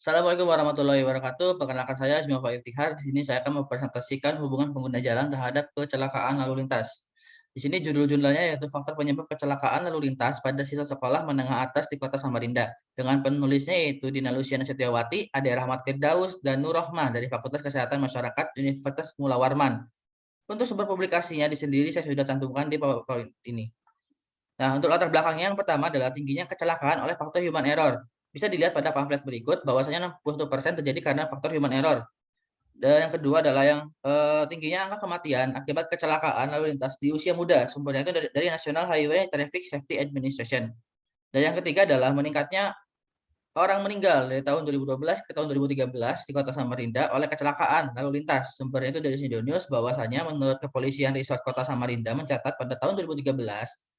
Assalamualaikum warahmatullahi wabarakatuh. Perkenalkan saya Ismail Iftihar. Di sini saya akan mempresentasikan hubungan pengguna jalan terhadap kecelakaan lalu lintas. Di sini judul-judulnya yaitu faktor penyebab kecelakaan lalu lintas pada siswa sekolah menengah atas di Kota Samarinda. Dengan penulisnya yaitu Dina Luciana Setiawati, Ade Rahmat Firdaus, dan Nur Rohmah dari Fakultas Kesehatan Masyarakat Universitas Mula Warman. Untuk sumber publikasinya di sendiri saya sudah cantumkan di PowerPoint ini. Nah, untuk latar belakangnya yang pertama adalah tingginya kecelakaan oleh faktor human error. Bisa dilihat pada pamflet berikut bahwasanya 61% terjadi karena faktor human error. Dan yang kedua adalah yang tingginya angka kematian akibat kecelakaan lalu lintas di usia muda. Sumbernya itu dari National Highway Traffic Safety Administration. Dan yang ketiga adalah meningkatnya orang meninggal dari tahun 2012 ke tahun 2013 di Kota Samarinda oleh kecelakaan lalu lintas. Sumbernya itu dari News bahwasanya menurut Kepolisian Resort Kota Samarinda mencatat pada tahun 2013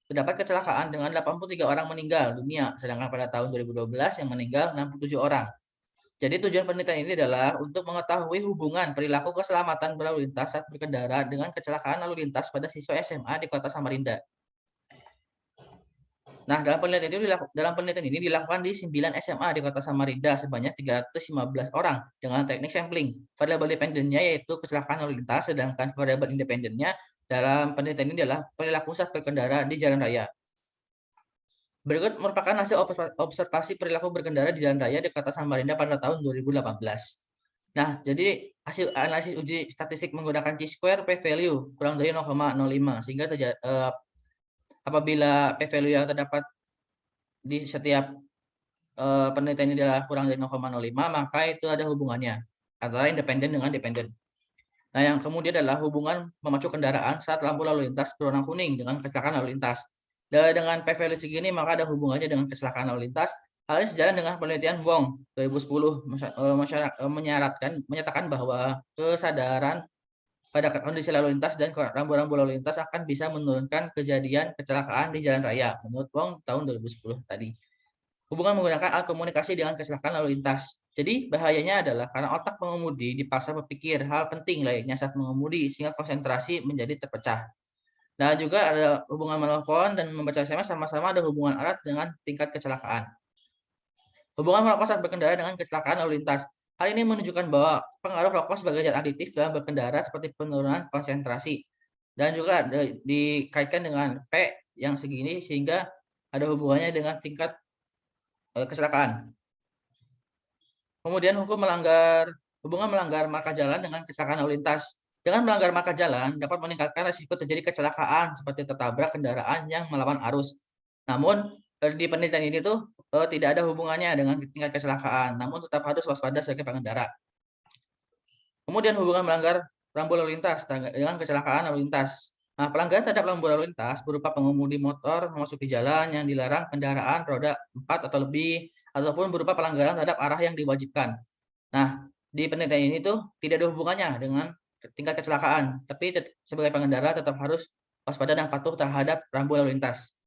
terdapat kecelakaan dengan 83 orang meninggal dunia, sedangkan pada tahun 2012 yang meninggal 67 orang. Jadi tujuan penelitian ini adalah untuk mengetahui hubungan perilaku keselamatan berlalu lintas saat berkendara dengan kecelakaan lalu lintas pada siswa SMA di Kota Samarinda. Nah, dalam penelitian ini dilakukan di 9 SMA di Kota Samarinda sebanyak 315 orang dengan teknik sampling. Variabel dependennya yaitu kecelakaan lalu lintas, sedangkan variabel independennya dalam penelitian ini adalah perilaku saat berkendara di jalan raya. Berikut merupakan hasil observasi perilaku berkendara di jalan raya di Kota Samarinda pada tahun 2018. Nah, jadi hasil analisis uji statistik menggunakan Chi-square p-value kurang dari 0,05 sehingga apabila p-value yang terdapat di setiap penelitian ini adalah kurang dari 0,05, maka itu ada hubungannya antara independen dengan dependen. Nah, yang kemudian adalah hubungan memacu kendaraan saat lampu lalu lintas berwarna kuning dengan kecelakaan lalu lintas. Dan dengan p-value segini, maka ada hubungannya dengan kecelakaan lalu lintas. Hal ini sejalan dengan penelitian Wong 2010 menyatakan bahwa kesadaran pada kondisi lalu lintas dan rambu-rambu lalu lintas akan bisa menurunkan kejadian kecelakaan di jalan raya menurut Wong tahun 2010 tadi. Hubungan menggunakan alat komunikasi dengan kecelakaan lalu lintas. Jadi bahayanya adalah karena otak pengemudi dipaksa berpikir hal penting layaknya saat mengemudi sehingga konsentrasi menjadi terpecah. Nah, juga ada hubungan menelpon dan membaca SMS sama-sama ada hubungan erat dengan tingkat kecelakaan. Hubungan merokok saat berkendara dengan kecelakaan lalu lintas. Hal ini menunjukkan bahwa pengaruh rokok sebagai zat aditif dalam berkendara seperti penurunan konsentrasi. Dan juga dikaitkan dengan P yang segini sehingga ada hubungannya dengan tingkat kecelakaan. Kemudian hubungan melanggar marka jalan dengan kecelakaan lalu lintas. Dengan melanggar marka jalan dapat meningkatkan risiko terjadi kecelakaan seperti tertabrak kendaraan yang melawan arus. Namun di penelitian ini tuh tidak ada hubungannya dengan tingkat kecelakaan, namun tetap harus waspada sebagai pengendara. Kemudian hubungan melanggar rambu lalu lintas dengan kecelakaan lalu lintas. Nah, pelanggaran terhadap rambu lalu lintas berupa pengemudi motor memasuki jalan yang dilarang kendaraan roda 4 atau lebih, ataupun berupa pelanggaran terhadap arah yang diwajibkan. Nah, di penelitian ini tuh tidak ada hubungannya dengan tingkat kecelakaan, tapi sebagai pengendara tetap harus waspada dan patuh terhadap rambu lalu lintas.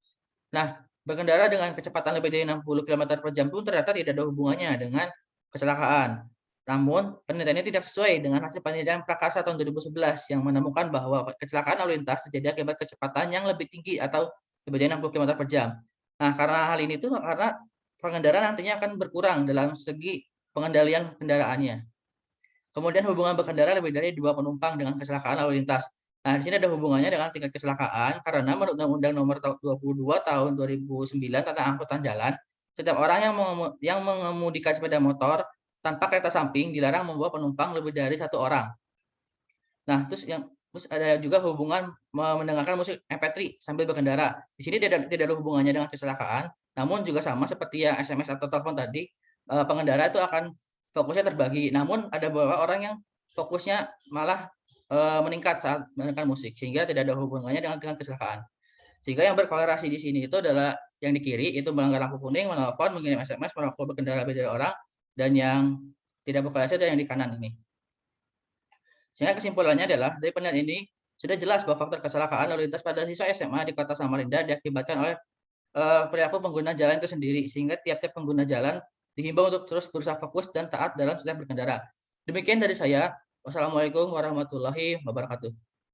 Nah, berkendara dengan kecepatan lebih dari 60 km/jam pun ternyata tidak ada hubungannya dengan kecelakaan. Namun, penelitiannya tidak sesuai dengan hasil penelitian Prakarsa tahun 2011 yang menemukan bahwa kecelakaan lalu lintas terjadi akibat kecepatan yang lebih tinggi atau lebih dari 60 km/jam. Nah, karena hal ini tuh karena pengendara nantinya akan berkurang dalam segi pengendalian kendaraannya. Kemudian hubungan berkendara lebih dari 2 penumpang dengan kecelakaan lalu lintas. Nah, di sini ada hubungannya dengan tingkat kecelakaan karena menurut Undang-Undang Nomor 22 Tahun 2009 tentang Angkutan Jalan, setiap orang yang mengemudikan sepeda motor tanpa kereta samping dilarang membawa penumpang lebih dari 1 orang. Nah, terus ada juga hubungan mendengarkan musik MP3 sambil berkendara. Di sini tidak ada hubungannya dengan kecelakaan, namun juga sama seperti yang SMS atau telepon tadi, pengendara itu akan fokusnya terbagi. Namun ada beberapa orang yang fokusnya malah, meningkat saat mendengarkan musik, sehingga tidak ada hubungannya dengan kecelakaan. Sehingga yang berkolerasi di sini itu adalah yang di kiri itu melanggar lampu kuning, menelpon, mengirim SMS, merokok, berkendara lebih dari orang, dan yang tidak berkolerasi itu yang di kanan ini. Sehingga kesimpulannya adalah dari penelitian ini sudah jelas bahwa faktor kecelakaan lalu lintas pada siswa SMA di Kota Samarinda diakibatkan oleh perilaku pengguna jalan itu sendiri, sehingga tiap-tiap pengguna jalan dihimbau untuk terus berusaha fokus dan taat dalam setiap berkendara. Demikian dari saya. Wassalamualaikum warahmatullahi wabarakatuh.